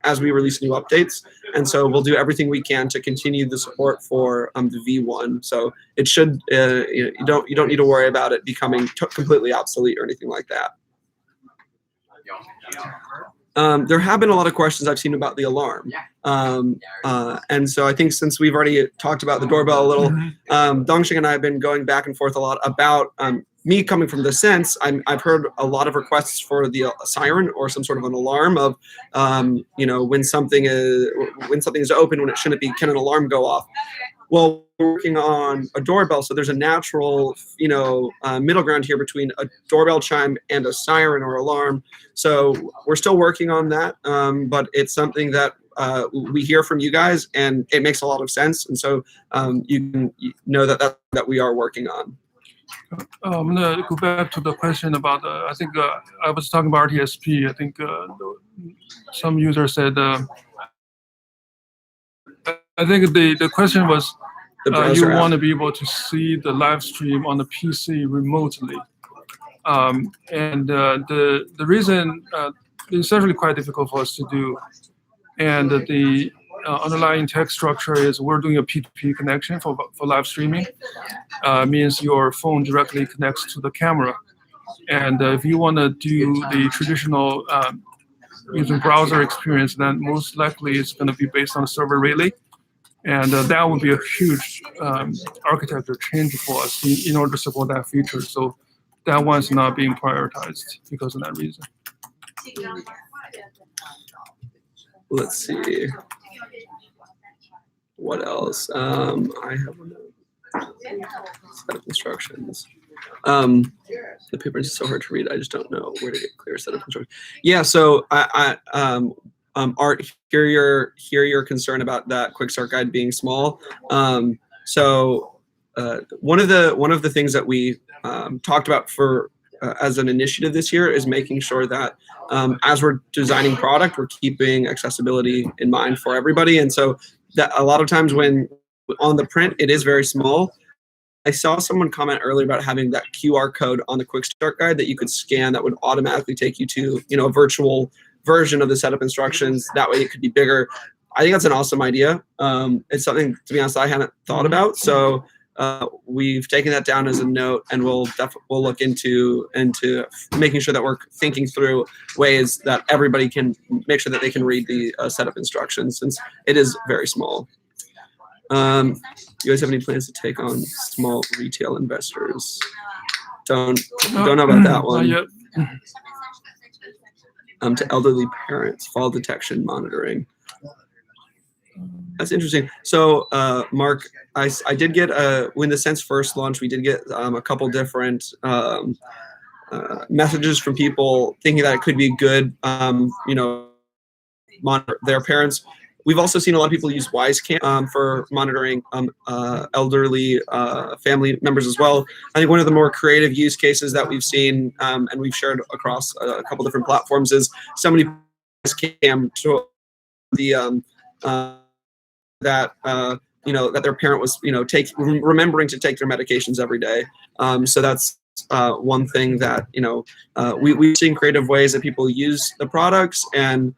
as we release new updates. And so we'll do everything we can to continue the support for the V1. So it should you don't need to worry about it becoming completely obsolete or anything like that. There have been a lot of questions I've seen about the alarm. And so I think since we've already talked about the doorbell a little, Dongxing and I have been going back and forth a lot about me coming from the Sense. I've heard a lot of requests for the siren or some sort of an alarm of, when something is open when it shouldn't be, can an alarm go off? Well, we're working on a doorbell, so there's a natural, middle ground here between a doorbell chime and a siren or alarm. So we're still working on that, but it's something that we hear from you guys, and it makes a lot of sense. And so you can know that we are working on. I'm gonna go back to the question about. I think I was talking about RTSP. I think some user said. I think the question was, you want to be able to see the live stream on the PC remotely, and the reason it's actually quite difficult for us to do, and the underlying tech structure is we're doing a P2P connection for live streaming. Means your phone directly connects to the camera, and if you want to do the traditional using browser experience, then most likely it's going to be based on server relay. And that would be a huge architecture change for us in order to support that feature. So that one's not being prioritized because of that reason. Let's see. What else? I have a set of instructions. The paper is so hard to read. I just don't know where to get clear set of instructions. Yeah. So Art, hear your concern about that quick start guide being small. So one of the things that we talked about for as an initiative this year is making sure that as we're designing product, we're keeping accessibility in mind for everybody. And so that a lot of times when on the print, it is very small. I saw someone comment earlier about having that QR code on the quick start guide that you could scan that would automatically take you to, a virtual version of the setup instructions. That way it could be bigger. I think that's an awesome idea. It's something, to be honest, I hadn't thought about. So we've taken that down as a note, and we'll look into making sure that we're thinking through ways that everybody can make sure that they can read the setup instructions, since it is very small. You guys have any plans to take on small retail investors? Don't know about that one. Not yet. To elderly parents, fall detection monitoring. That's interesting. So, Mark, I did get when the Sense first launched, we did get a couple different messages from people thinking that it could be good, monitor their parents. We've also seen a lot of people use WiseCam for monitoring elderly family members as well. I think one of the more creative use cases that we've seen and we've shared across a couple different platforms is somebody WiseCam to the that their parent was remembering to take their medications every day. So that's one thing that we've seen creative ways that people use the products, and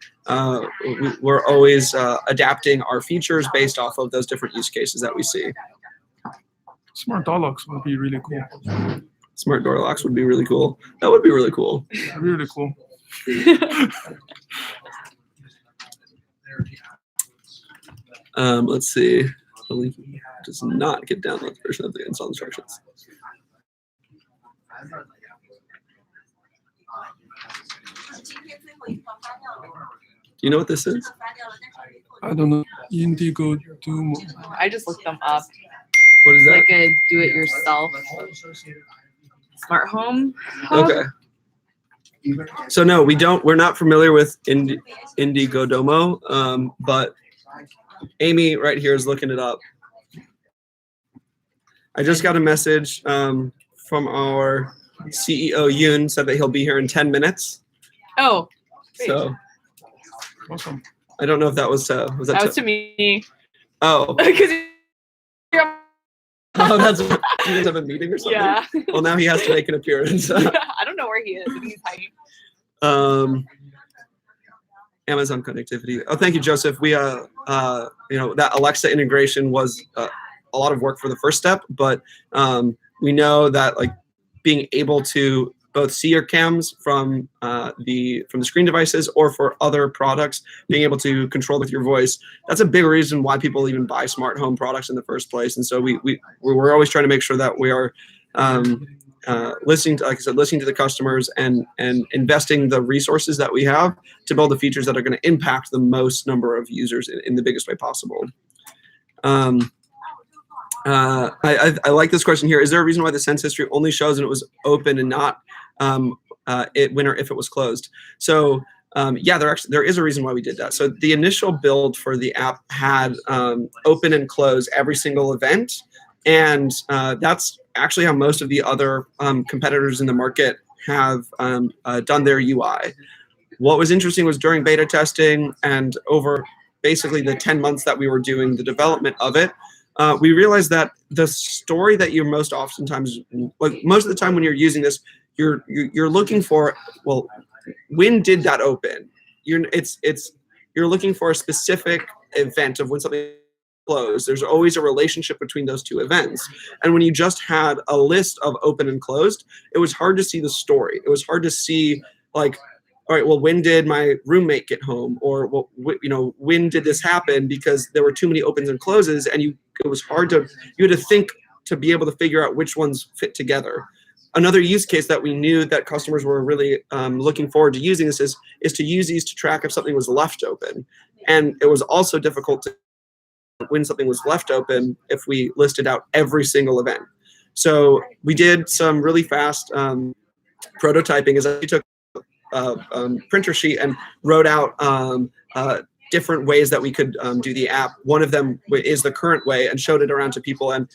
we're always adapting our features based off of those different use cases that we see. Smart door locks would be really cool. Smart door locks would be really cool. That would be really cool. Really cool. Let's see. The link does not get download version of the install instructions. Do you know what this is? I don't know. Indigo Domo. I just looked them up. What is that? Like a do-it-yourself smart home hub. Okay. So no, we're not familiar with Indigo Domo, but Amy right here is looking it up. I just got a message from our CEO Yoon, said that he'll be here in 10 minutes. Oh, great. So awesome. I don't know if that was that was to me. Oh. Because Oh, do you guys have a meeting or something? Yeah. Well, now he has to make an appearance. I don't know where he is. I think he's hiding. Amazon connectivity. Oh, thank you, Joseph. We that Alexa integration was a lot of work for the first step, but we know that like being able to both see your cams from the screen devices or for other products, being able to control with your voice, that's a big reason why people even buy smart home products in the first place. And so we're always trying to make sure that we are listening to, like I said, listening to the customers and investing the resources that we have to build the features that are going to impact the most number of users in the biggest way possible. I like this question here. Is there a reason why the Sense history only shows when it was open and not when or if it was closed? So yeah, there is a reason why we did that. So the initial build for the app had open and close every single event, and that's actually how most of the other competitors in the market have done their UI. What was interesting was during beta testing and over basically the 10 months that we were doing the development of it, we realized that the story that you're most oftentimes, like most of the time when you're using this, you're looking for, well, when did that open? You're looking for a specific event of when something closed. There's always a relationship between those two events. And when you just had a list of open and closed, it was hard to see the story. It was hard to see, like, all right, well, when did my roommate get home? Or, well, when did this happen? Because there were too many opens and closes, and you had to think to be able to figure out which ones fit together. Another use case that we knew that customers were really looking forward to using this is to use these to track if something was left open. And it was also difficult to when something was left open if we listed out every single event. So we did some really fast prototyping. Is we took printer sheet and wrote out different ways that we could do the app. One of them is the current way, and showed it around to people. And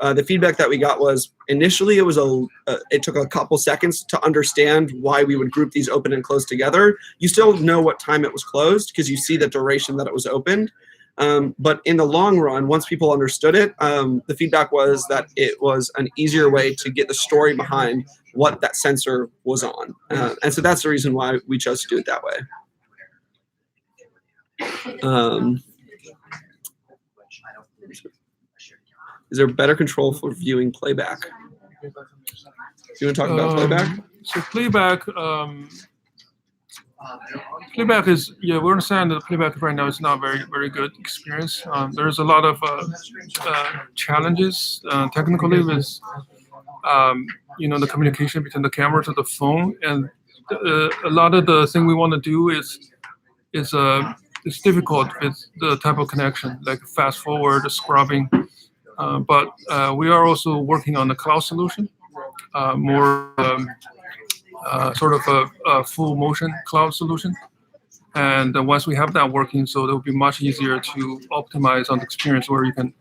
the feedback that we got was initially it took a couple seconds to understand why we would group these open and closed together. You still know what time it was closed because you see the duration that it was opened. But in the long run, once people understood it, the feedback was that it was an easier way to get the story behind what that sensor was on. And so that's the reason why we chose to do it that way. Is there better control for viewing playback? Do you want to talk about playback? So playback, playback is, yeah, we understand that playback right now is not very good experience. There's a lot of challenges technically with the communication between the camera to the phone, and a lot of the thing we want to do is it's difficult with the type of connection, like fast forward, scrubbing. But we are also working on the cloud solution, more sort of a full motion cloud solution. And once we have that working, so it will be much easier to optimize on the experience where you can,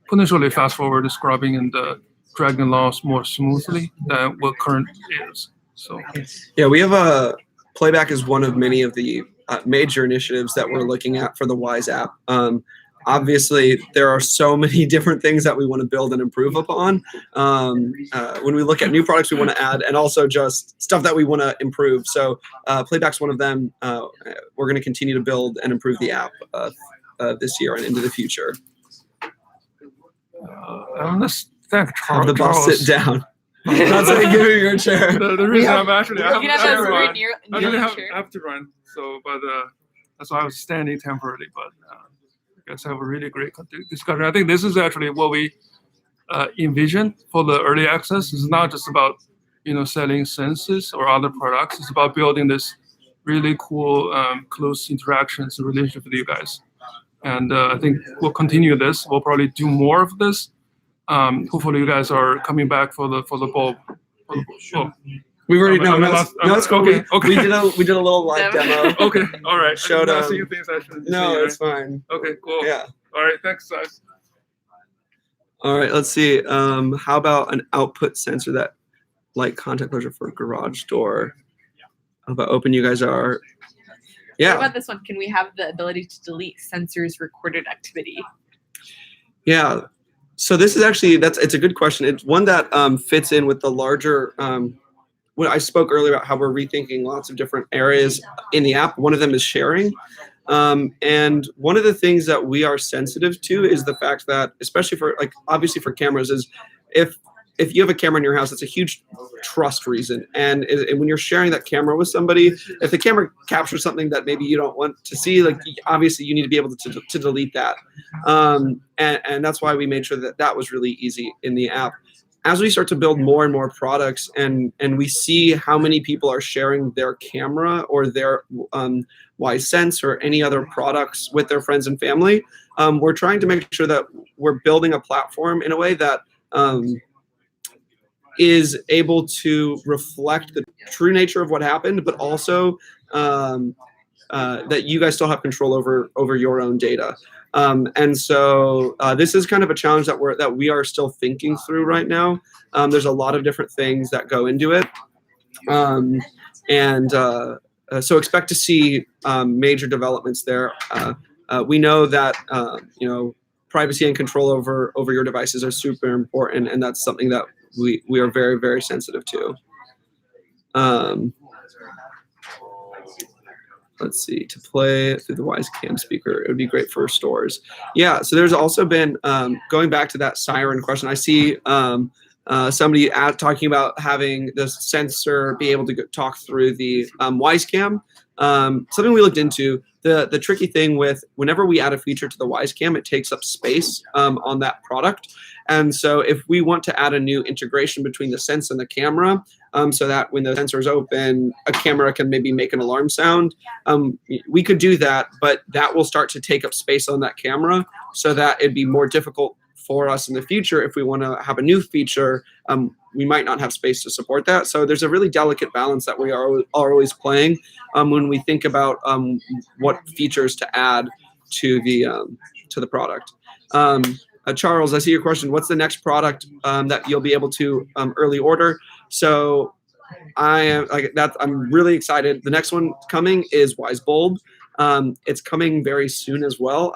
potentially fast forward the scrubbing and dragging along more smoothly than what current is. So yeah, we have playback is one of many of the major initiatives that we're looking at for the Wise app. Obviously, there are so many different things that we want to build and improve upon. When we look at new products we want to add, and also just stuff that we want to improve. So playback's one of them. We're going to continue to build and improve the app this year and into the future. Let's thank Charles. Have the boss sit down. That's how you give me your chair. The reason I'm actually I have to run. So, but that's why I was standing temporarily. But I guess I have a really great discussion. I think this is actually what we envision for the early access. It's not just about selling Senses or other products. It's about building this really cool close interactions and relationship with you guys. And I think we'll continue this. We'll probably do more of this. Hopefully, you guys are coming back for the bulb. We've already no, it's cool. Okay. We did a little live demo. Okay, all right. Showed up. No, it's fine. Okay, cool. Yeah. All right, thanks, guys. All right, let's see. How about an output sensor that, like contact closure for a garage door? How about open you guys are? Yeah. What about this one? Can we have the ability to delete sensors recorded activity? Yeah. So this is actually it's a good question. It's one that fits in with the larger. When I spoke earlier about how we're rethinking lots of different areas in the app. One of them is sharing. And one of the things that we are sensitive to is the fact that, especially for obviously for cameras, is if you have a camera in your house, it's a huge trust reason. And when you're sharing that camera with somebody, if the camera captures something that maybe you don't want to see, obviously you need to be able to delete that. And that's why we made sure that was really easy in the app. As we start to build more and more products and we see how many people are sharing their camera or their WiseSense or any other products with their friends and family, we're trying to make sure that we're building a platform in a way that is able to reflect the true nature of what happened, but also that you guys still have control over your own data. And so this is kind of a challenge that we are still thinking through right now. There's a lot of different things that go into it. So expect to see major developments there. We know that privacy and control over your devices are super important, and that's something that we are very, very sensitive to. Let's see, to play through the WiseCam speaker, it would be great for stores. Yeah, so there's also been, going back to that siren question, I see somebody talking about having the sensor be able to talk through the WiseCam. Something we looked into. The tricky thing with whenever we add a feature to the WiseCam, it takes up space on that product. And so if we want to add a new integration between the Sense and the camera, so that when the sensor is open, a camera can maybe make an alarm sound, we could do that, but that will start to take up space on that camera, so that it'd be more difficult for us in the future. If we want to have a new feature, we might not have space to support that. So there's a really delicate balance that we are always playing when we think about what features to add to the product. Charles, I see your question. What's the next product that you'll be able to early order? So I'm really excited. The next one coming is WiseBulb. It's coming very soon as well.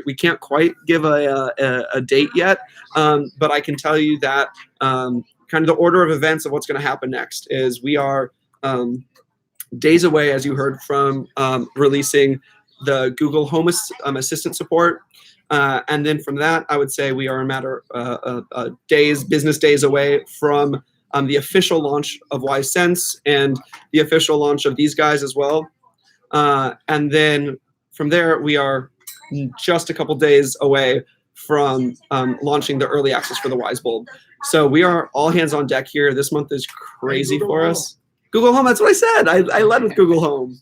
We can't quite give a date yet, but I can tell you that kind of the order of events of what's going to happen next is we are days away, as you heard, from releasing the Google Home Assistant support. And then from that, I would say we are a matter of business days away from the official launch of WiseSense and the official launch of these guys as well. And then from there, we are just a couple days away from launching the early access for the WiseBulb. So we are all hands on deck here. This month is crazy for us. Google Home, that's what I said. I led with Google Home.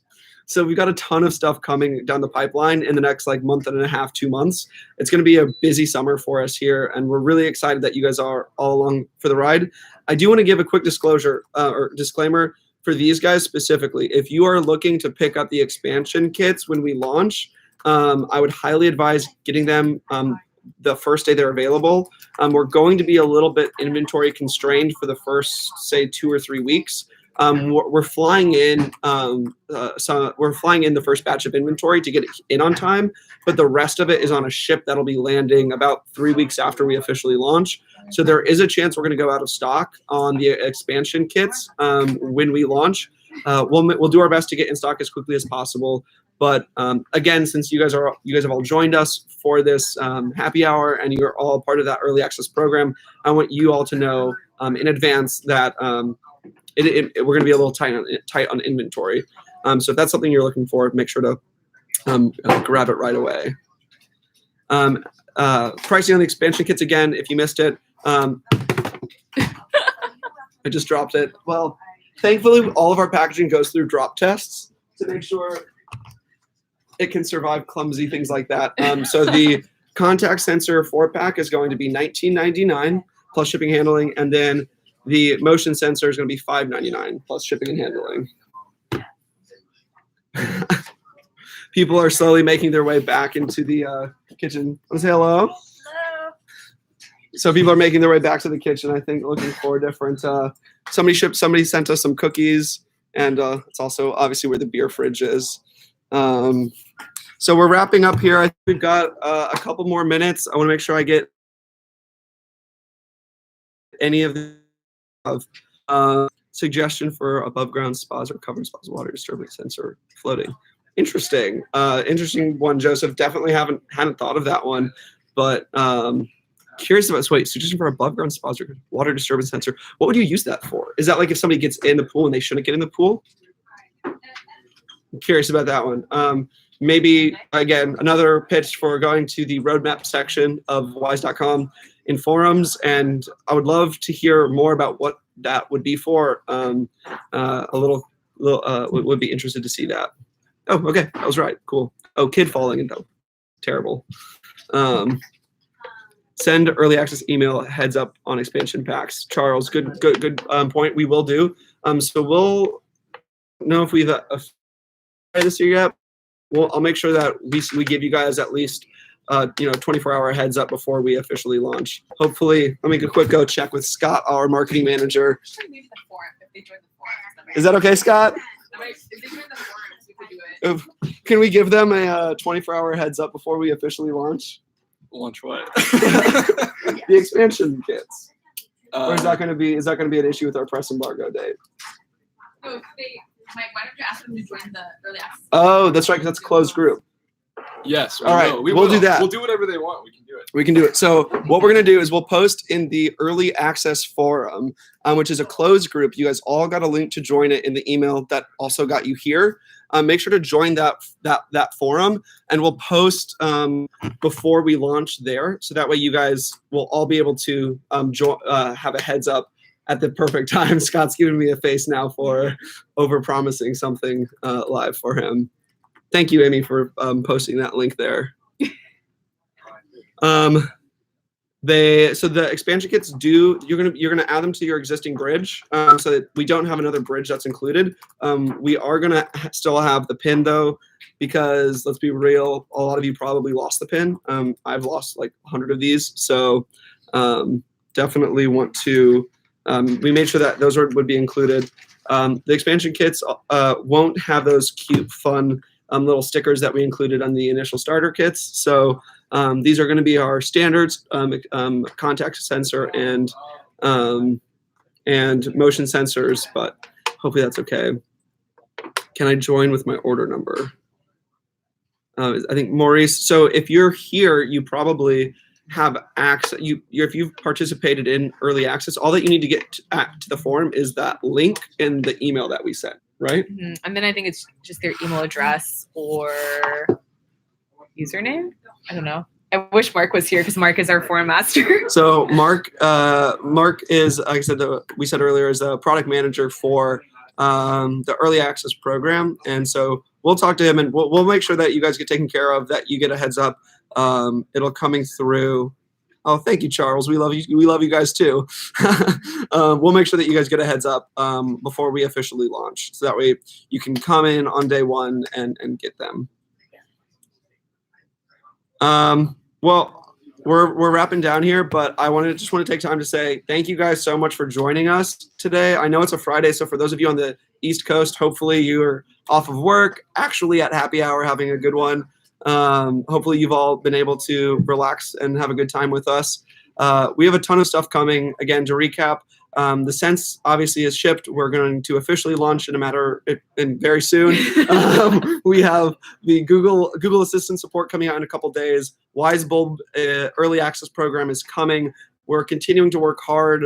So we've got a ton of stuff coming down the pipeline in the next month and a half, 2 months. It's going to be a busy summer for us here, and we're really excited that you guys are all along for the ride. I do want to give a quick disclosure or disclaimer for these guys specifically. If you are looking to pick up the expansion kits when we launch, I would highly advise getting them the first day they're available. We're going to be a little bit inventory constrained for the first, say, 2 or 3 weeks. We're flying in the first batch of inventory to get it in on time, but the rest of it is on a ship that'll be landing about 3 weeks after we officially launch. So there is a chance we're going to go out of stock on the expansion kits when we launch. We'll do our best to get in stock as quickly as possible. But again, since you guys have all joined us for this happy hour and you're all part of that early access program, I want you all to know in advance that we're going to be a little tight on inventory. So if that's something you're looking for, make sure to grab it right away. Pricing on the expansion kits again, if you missed it, I just dropped it. Well, thankfully, all of our packaging goes through drop tests to make sure it can survive clumsy things like that. So the contact sensor 4-pack is going to be $19.99 plus shipping and handling, and then the motion sensor is going to be $5.99 plus shipping and handling. People are slowly making their way back into the kitchen. Let's say hello. Hello. So people are making their way back to the kitchen, I think, looking for different. Somebody sent us some cookies, and it's also obviously where the beer fridge is. So we're wrapping up here. I think we've got a couple more minutes. I want to make sure I get any of the suggestion for above ground spas or covered spas water disturbance sensor floating. Interesting. Interesting one, Joseph. Definitely hadn't thought of that one, but curious about suggestion for above ground spas or water disturbance sensor. What would you use that for? Is that like if somebody gets in the pool and they shouldn't get in the pool? I'm curious about that one. Maybe again, another pitch for going to the roadmap section of wise.com in forums, and I would love to hear more about what that would be for. Would be interested to see that. Oh, okay, I was right. Cool. Oh, kid falling in though. Terrible. Send early access email heads up on expansion packs. Charles, good point. We will do. So we'll know if we've this year yet. Well, I'll make sure that we give you guys at least 24-hour heads up before we officially launch. Hopefully, let me go check with Scott, our marketing manager. Is that okay, Scott? Can we give them a 24-hour heads up before we officially launch? Launch what? The expansion kits. Or is that going to be an issue with our press embargo date? So if Mike, why don't you ask them to join the early access? Oh, that's right, because that's a closed group. Yes. All right, we'll do that. We'll do whatever they want. We can do it. We can do it. So what we're going to do is we'll post in the early access forum, which is a closed group. You guys all got a link to join it in the email that also got you here. Make sure to join that forum, and we'll post before we launch there. So that way you guys will all be able to have a heads up at the perfect time. Scott's giving me a face now for over-promising something live for him. Thank you, Amy, for posting that link there. So the expansion kits you're gonna add them to your existing bridge, so that we don't have another bridge that's included. We are gonna still have the pin though, because let's be real, a lot of you probably lost the pin. I've lost like 100 of these, so definitely want to. We made sure that those would be included. The expansion kits won't have those cute, fun little stickers that we included on the initial starter kits. So these are going to be our standards, contact sensor and motion sensors, but hopefully that's okay. Can I join with my order number? I think Maurice, so if you're here, you probably have access. If you've participated in early access, all that you need to get to the forum is that link in the email that we sent, right? Mm-hmm. And then I think it's just their email address or username. I don't know. I wish Mark was here because Mark is our forum master. So Mark is, like I said, we said earlier, is the product manager for the early access program, and so we'll talk to him and we'll make sure that you guys get taken care of, that you get a heads up. It'll coming through. Oh, thank you, Charles. We love you. We love you guys too. We'll make sure that you guys get a heads up before we officially launch, so that way you can come in on day one and get them. Well, we're wrapping down here, but I just want to take time to say thank you guys so much for joining us today. I know it's a Friday, so for those of you on the East Coast, hopefully you are off of work, actually at happy hour, having a good one. Hopefully you've all been able to relax and have a good time with us. We have a ton of stuff coming. Again, to recap, the Sense obviously is shipped. We're going to officially launch in very soon. We have the Google Assistant support coming out in a couple days. WiseBulb early access program is coming. We're continuing to work hard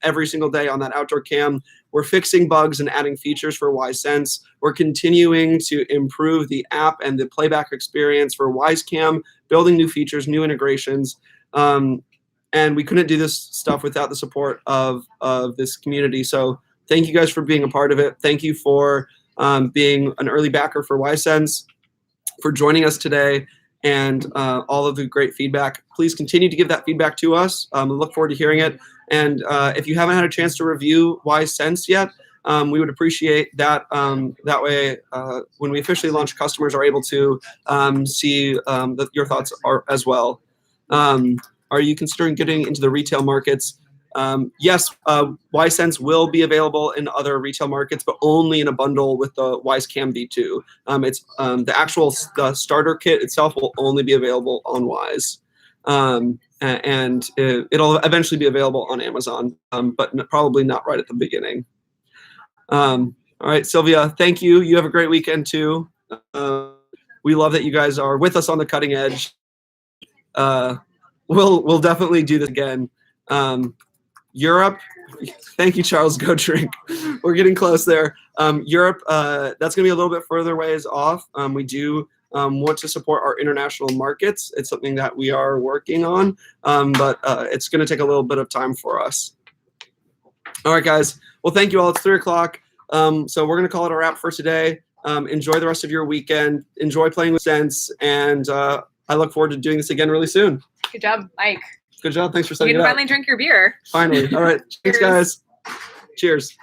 every single day on that outdoor cam. We're fixing bugs and adding features for WiseSense. We're continuing to improve the app and the playback experience for WiseCam, building new features, new integrations. And we couldn't do this stuff without the support of this community. So thank you guys for being a part of it. Thank you for being an early backer for WiseSense, for joining us today, and all of the great feedback. Please continue to give that feedback to us. We look forward to hearing it. And if you haven't had a chance to review WiseSense yet, we would appreciate that. That way, when we officially launch, customers are able to see your thoughts as well. Are you considering getting into the retail markets? Yes, WiseSense will be available in other retail markets, but only in a bundle with the WiseCam V2. It's the starter kit itself will only be available on Wise. and it'll eventually be available on Amazon, but probably not right at the beginning. All right, Sylvia, thank you. You have a great weekend too. We love that you guys are with us on the cutting edge. We'll definitely do this again. Europe, thank you, Charles. Go drink. We're getting close there. Europe, that's going to be a little bit further ways off. We do want to support our international markets. It's something that we are working on, but it's going to take a little bit of time for us. All right, guys. Well, thank you all. It's 3 o'clock. So we're going to call it a wrap for today. Enjoy the rest of your weekend. Enjoy playing with Sense. And I look forward to doing this again really soon. Good job, Mike. Good job. Thanks for You setting can it up. finally drink your beer. Finally. All right. Thanks, Cheers. guys. Cheers.